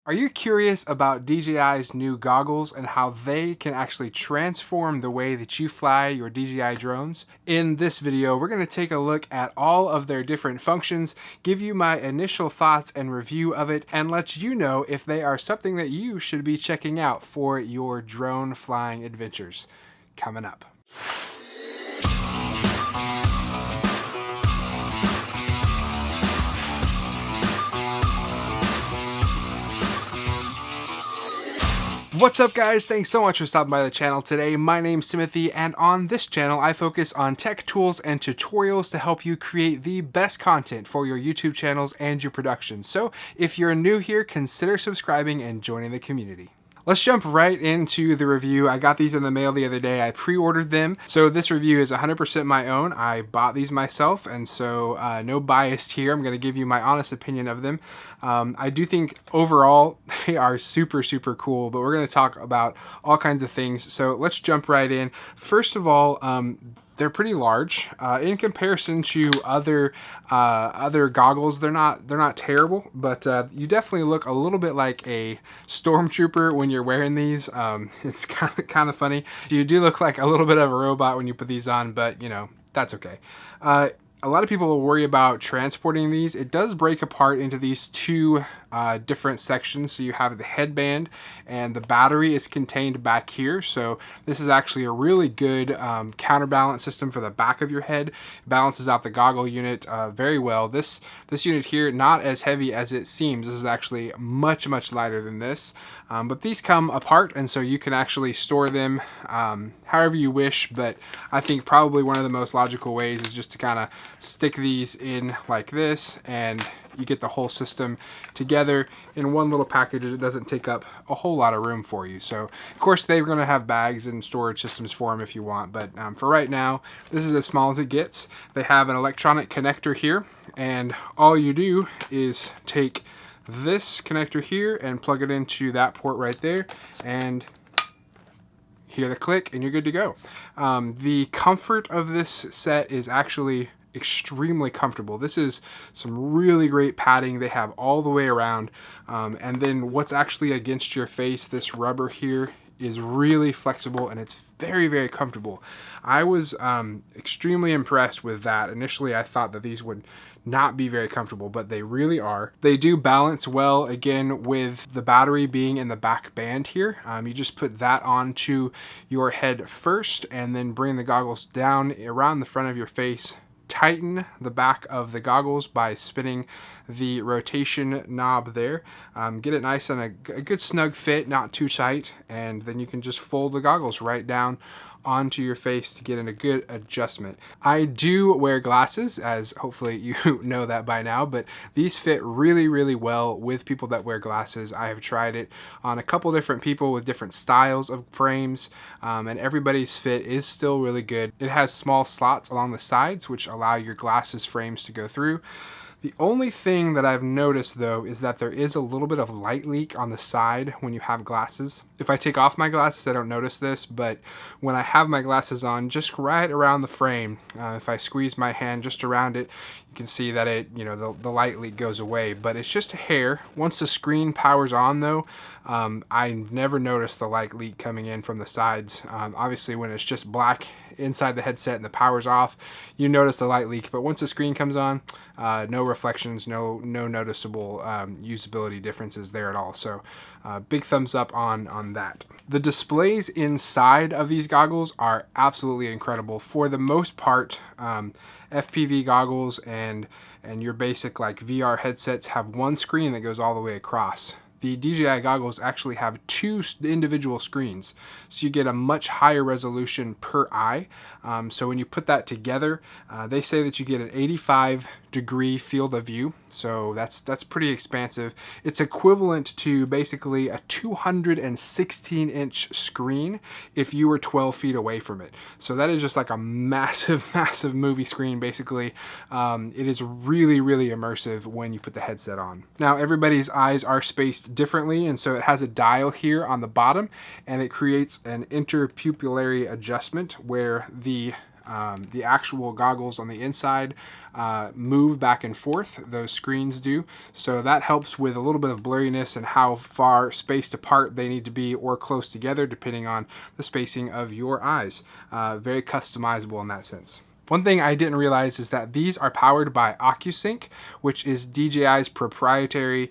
Are you curious about DJI's new goggles and how they can actually transform the way that you fly your DJI drones? In this video, we're going to take a look at all of their different functions, give you my initial thoughts and review of it, and let you know if they are something that you should be checking out for your drone flying adventures. Coming up. What's up guys, thanks so much for stopping by the channel today. My name's Timothy, and on this channel I focus on tech tools and tutorials to help you create the best content for your YouTube channels and your productions. So if you're new here, consider subscribing and joining the community. Let's jump right into the review. I got these in the mail the other day. I pre-ordered them. So this review is 100% my own. I bought these myself, and so no bias here. I'm gonna give you my honest opinion of them. I do think overall they are super cool, but we're gonna talk about all kinds of things. So let's jump right in. First of all, they're pretty large in comparison to other goggles. They're not terrible, but you definitely look a little bit like a stormtrooper when you're wearing these. It's kind of funny. You do look like a little bit of a robot when you put these on, but you know, that's okay. A lot of people will worry about transporting these. It does break apart into these two different sections. So you have the headband, and the battery is contained back here. So this is actually a really good counterbalance system for the back of your head. It balances out the goggle unit very well. This unit here, not as heavy as it seems. This is actually much lighter than this. But these come apart, and so you can actually store them however you wish. But I think probably one of the most logical ways is just to kind of stick these in like this, and you get the whole system together in one little package. It doesn't take up a whole lot of room for you. So of course they're going to have bags and storage systems for them if you want, but for right now this is as small as it gets. They have an electronic connector here, and all you do is take this connector here and plug it into that port right there, and hear the click, and you're good to go. The comfort of this set is actually extremely comfortable. This is some really great padding they have all the way around, and then what's actually against your face, this rubber here, is really flexible, and it's very comfortable. I was extremely impressed with that. Initially I thought that these would not be very comfortable, but they really are. They do balance well, again, with the battery being in the back band here. You just put that onto your head first, and then bring the goggles down around the front of your face. Tighten the back of the goggles by spinning the rotation knob there. Get it nice and a good snug fit, not too tight, and then you can just fold the goggles right down onto your face to get in a good adjustment. I do wear glasses, as hopefully you know that by now, but these fit really well with people that wear glasses. I have tried it on a couple different people with different styles of frames, and everybody's fit is still really good. It has small slots along the sides which allow your glasses frames to go through. The only thing that I've noticed though is that there is a little bit of light leak on the side when you have glasses. If I take off my glasses, I don't notice this, but when I have my glasses on, just right around the frame, if I squeeze my hand just around it, you can see that it, you know, the light leak goes away, but it's just a hair. Once the screen powers on though, I never noticed the light leak coming in from the sides. Obviously when it's just black inside the headset and the power's off, you notice the light leak, but once the screen comes on, no reflections, no noticeable usability differences there at all. So big thumbs up on that. The displays inside of these goggles are absolutely incredible. For the most part, FPV goggles and your basic like VR headsets have one screen that goes all the way across. The DJI goggles actually have two individual screens, so you get a much higher resolution per eye. So when you put that together, they say that you get an 85-degree field of view, so that's pretty expansive. It's equivalent to basically a 216-inch screen if you were 12 feet away from it. So that is just like a massive movie screen basically. It is really immersive when you put the headset on. Now everybody's eyes are spaced differently, and so it has a dial here on the bottom, and it creates an interpupillary adjustment where the the actual goggles on the inside move back and forth. Those screens do. So that helps with a little bit of blurriness and how far spaced apart they need to be or close together depending on the spacing of your eyes. Very customizable in that sense. One thing I didn't realize is that these are powered by OcuSync, which is DJI's proprietary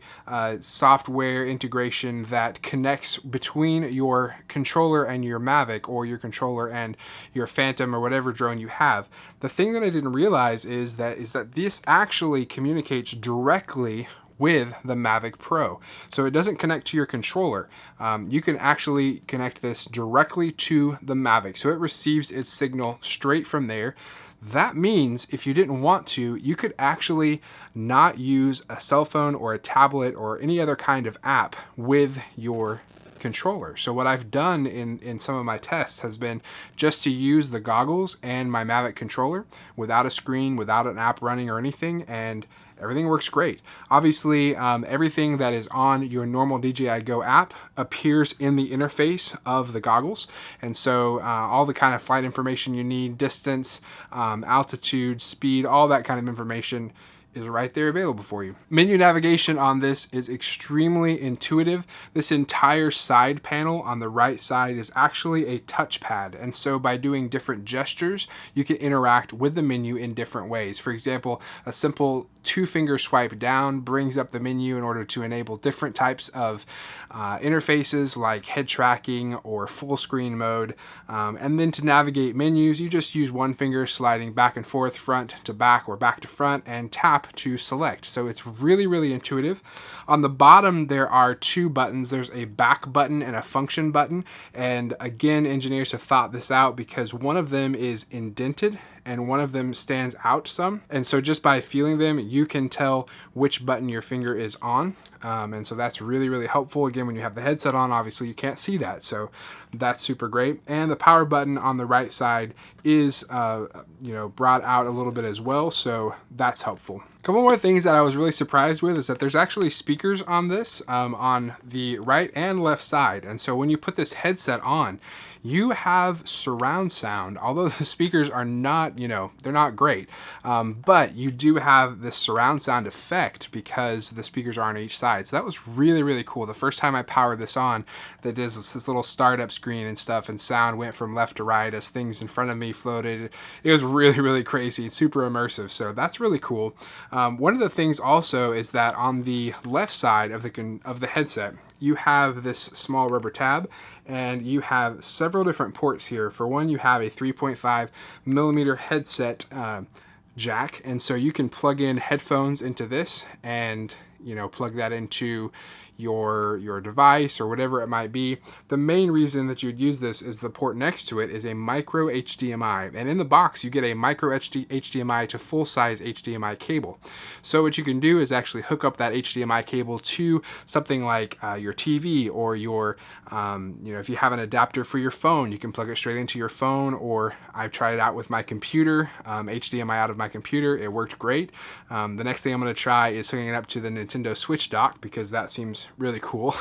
software integration that connects between your controller and your Mavic, or your controller and your Phantom, or whatever drone you have. The thing that I didn't realize is that this actually communicates directly with the Mavic Pro. So it doesn't connect to your controller. You can actually connect this directly to the Mavic. So it receives its signal straight from there. That means if you didn't want to, you could actually not use a cell phone or a tablet or any other kind of app with your controller. So what I've done in some of my tests has been just to use the goggles and my Mavic controller without a screen, without an app running or anything, and everything works great. Obviously, everything that is on your normal DJI Go app appears in the interface of the goggles. And so all the kind of flight information you need, distance, altitude, speed, all that kind of information is right there available for you. Menu navigation on this is extremely intuitive. This entire side panel on the right side is actually a touchpad, and so by doing different gestures you can interact with the menu in different ways. For example, a simple 2-finger swipe down brings up the menu in order to enable different types of interfaces like head tracking or full screen mode. And then to navigate menus, you just use 1 finger sliding back and forth, front to back or back to front, and tap to select. So it's really, really intuitive. On the bottom there are 2 buttons. There's a back button and a function button. And again, engineers have thought this out because one of them is indented and one of them stands out some. And so just by feeling them, you can tell which button your finger is on. And so that's really, really helpful. Again, when you have the headset on, obviously you can't see that. So that's super great. And the power button on the right side is, brought out a little bit as well. So that's helpful. A couple more things that I was really surprised with is that there's actually speakers on this, on the right and left side. And so when you put this headset on, you have surround sound, although the speakers are not, they're not great, but you do have this surround sound effect because the speakers are on each side. So that was really, really cool. The first time I powered this on, that is this little startup screen and stuff, and sound went from left to right as things in front of me floated. It was really, really crazy. It's super immersive. So that's really cool. One of the things also is that on the left side of the headset, you have this small rubber tab, and you have several different ports here. For one, you have a 3.5 millimeter headset jack, and so you can plug in headphones into this and plug that into your device or whatever it might be. The main reason that you would use this is the port next to it is a micro HDMI, and in the box you get a micro HDMI to full-size HDMI cable. So what you can do is actually hook up that HDMI cable to something like your TV, or your if you have an adapter for your phone, you can plug it straight into your phone. Or I've tried it out with my computer, HDMI out of my computer. It worked great. The next thing I'm going to try is hooking it up to the Nintendo Switch dock, because that seems really cool.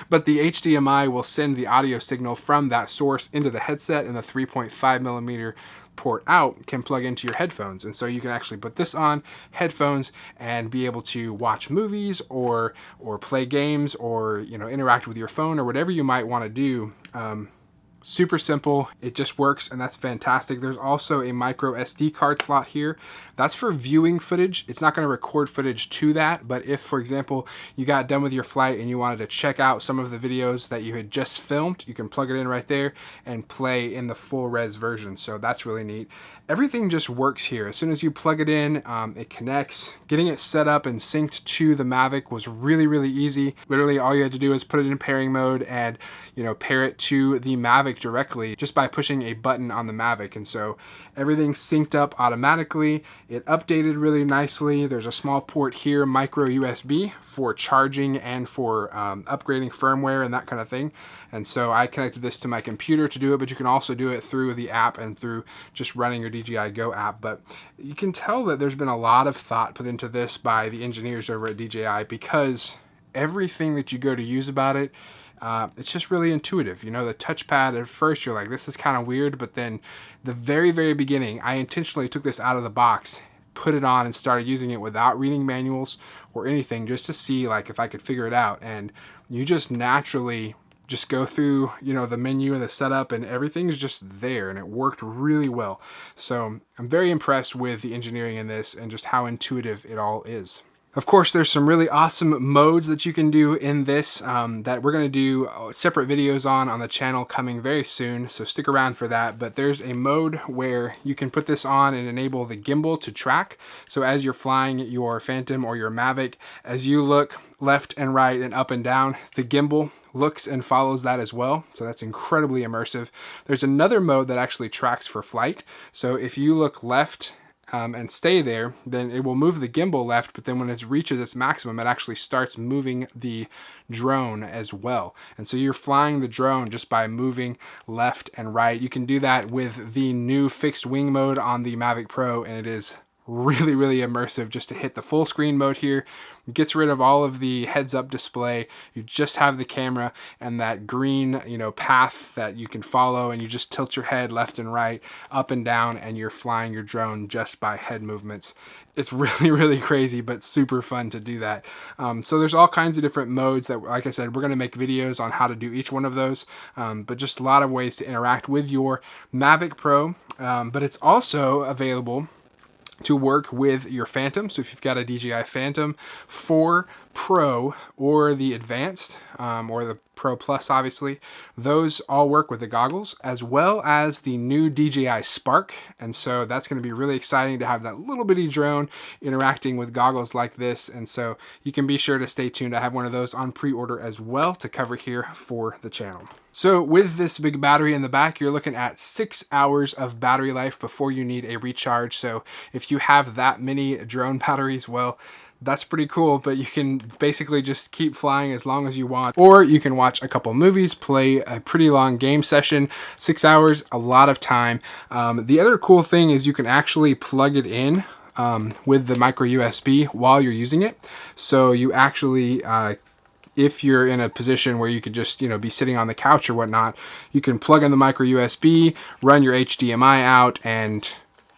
But the HDMI will send the audio signal from that source into the headset, and the 3.5 millimeter port out can plug into your headphones. And so you can actually put this on headphones and be able to watch movies or play games, or interact with your phone, or whatever you might want to do. Super simple, it just works, and that's fantastic. There's also a micro SD card slot here. That's for viewing footage. It's not going to record footage to that, but if, for example, you got done with your flight and you wanted to check out some of the videos that you had just filmed, you can plug it in right there and play in the full res version. So that's really neat. Everything just works here. As soon as you plug it in, it connects. Getting it set up and synced to the Mavic was really, really easy. Literally all you had to do is put it in pairing mode and pair it to the Mavic directly just by pushing a button on the Mavic. And so everything's synced up automatically. It updated really nicely. There's a small port here, micro USB, for charging and for upgrading firmware and that kind of thing. And so I connected this to my computer to do it, but you can also do it through the app and through just running your DJI Go app. But you can tell that there's been a lot of thought put into this by the engineers over at DJI, because everything that you go to use about it, it's just really intuitive. You know, the touchpad, at first you're like, this is kind of weird, but then the very beginning, I intentionally took this out of the box, put it on, and started using it without reading manuals or anything, just to see like if I could figure it out. And you just naturally just go through, you know, the menu and the setup, and everything's just there, and it worked really well. So I'm very impressed with the engineering in this and just how intuitive it all is. Of course, there's some really awesome modes that you can do in this that we're going to do separate videos on the channel coming very soon, so stick around for that. But there's a mode where you can put this on and enable the gimbal to track. So as you're flying your Phantom or your Mavic, as you look left and right and up and down, the gimbal looks and follows that as well. So that's incredibly immersive. There's another mode that actually tracks for flight. So if you look left and stay there, then it will move the gimbal left, but then when it reaches its maximum, it actually starts moving the drone as well. And so you're flying the drone just by moving left and right. You can do that with the new fixed wing mode on the Mavic Pro, and it is really immersive just to hit the full screen mode here. It gets rid of all of the heads up display. You just have the camera and that green, you know, path that you can follow, and you just tilt your head left and right, up and down, and you're flying your drone just by head movements. It's really crazy, but super fun to do that. So there's all kinds of different modes that, like I said, we're going to make videos on how to do each one of those, but just a lot of ways to interact with your Mavic Pro. But it's also available to work with your Phantom. So if you've got a DJI Phantom 4 Pro or the Advanced or the Pro Plus, obviously, those all work with the goggles, as well as the new DJI Spark. And so that's going to be really exciting to have that little bitty drone interacting with goggles like this. And so you can be sure to stay tuned. I have one of those on pre-order as well to cover here for the channel. So with this big battery in the back, you're looking at 6 hours of battery life before you need a recharge. So if you have that many drone batteries, well, that's pretty cool, but you can basically just keep flying as long as you want, or you can watch a couple movies, play a pretty long game session. 6 hours, a lot of time. The other cool thing is you can actually plug it in with the micro USB while you're using it. So you actually if you're in a position where you could just, you know, be sitting on the couch or whatnot, you can plug in the micro USB, run your HDMI out, and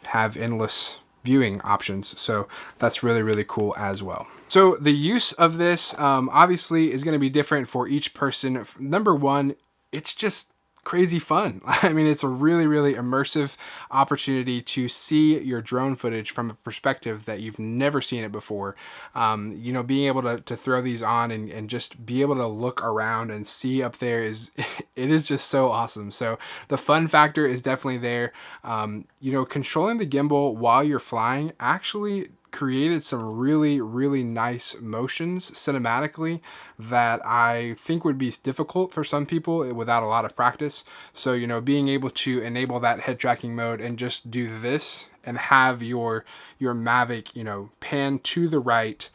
have endless viewing options. So that's really cool as well. So the use of this obviously is going to be different for each person. Number one, it's just crazy fun. I mean, it's a really immersive opportunity to see your drone footage from a perspective that you've never seen it before. You know, being able to throw these on and just be able to look around and see up there is, it is just so awesome. So the fun factor is definitely there. You know, controlling the gimbal while you're flying actually created some really nice motions cinematically that I think would be difficult for some people without a lot of practice. So, you know, being able to enable that head tracking mode and just do this and have your Mavic, you know, pan to the right,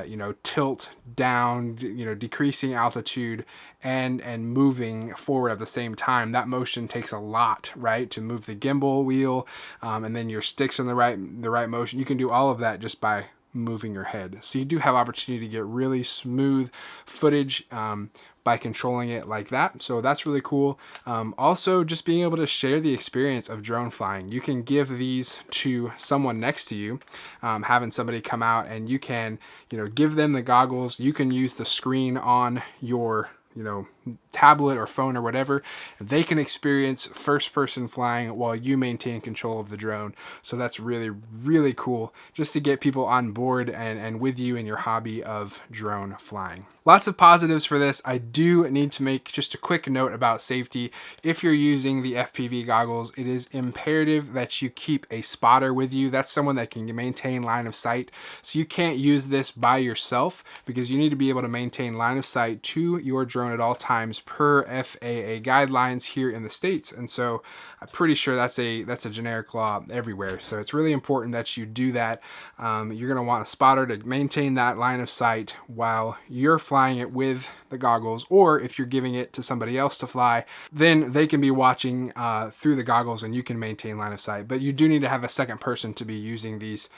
you know, tilt down, you know, decreasing altitude and moving forward at the same time. That motion takes a lot, right, to move the gimbal wheel, and then your sticks in the right motion. You can do all of that just by moving your head. So you do have opportunity to get really smooth footage by controlling it like that. So that's really cool. Also, just being able to share the experience of drone flying. You can give these to someone next to you, having somebody come out, and you can, you know, give them the goggles. You can use the screen on your, you know, tablet or phone or whatever. They can experience first-person flying while you maintain control of the drone. So that's really cool, just to get people on board and with you in your hobby of drone flying. Lots of positives for this. I do need to make just a quick note about safety. If you're using the FPV goggles, it is imperative that you keep a spotter with you. That's someone that can maintain line of sight. So you can't use this by yourself, because you need to be able to maintain line of sight to your drone at all times per FAA guidelines here in the States. And so I'm pretty sure that's a generic law everywhere. So it's really important that you do that. You're going to want a spotter to maintain that line of sight while you're flying it with the goggles, or if you're giving it to somebody else to fly, then they can be watching through the goggles and you can maintain line of sight. But you do need to have a second person to be using these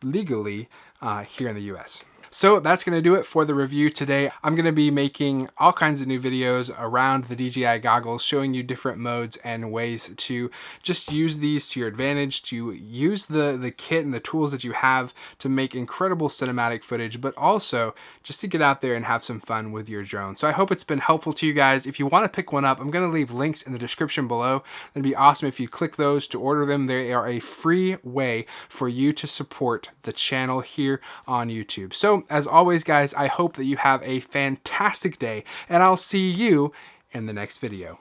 legally here in the US. So that's going to do it for the review today. I'm going to be making all kinds of new videos around the DJI goggles, showing you different modes and ways to just use these to your advantage, to use the kit and the tools that you have to make incredible cinematic footage, but also just to get out there and have some fun with your drone. So I hope it's been helpful to you guys. If you want to pick one up, I'm going to leave links in the description below. It'd be awesome if you click those to order them. They are a free way for you to support the channel here on YouTube. So as always, guys, I hope that you have a fantastic day, and I'll see you in the next video.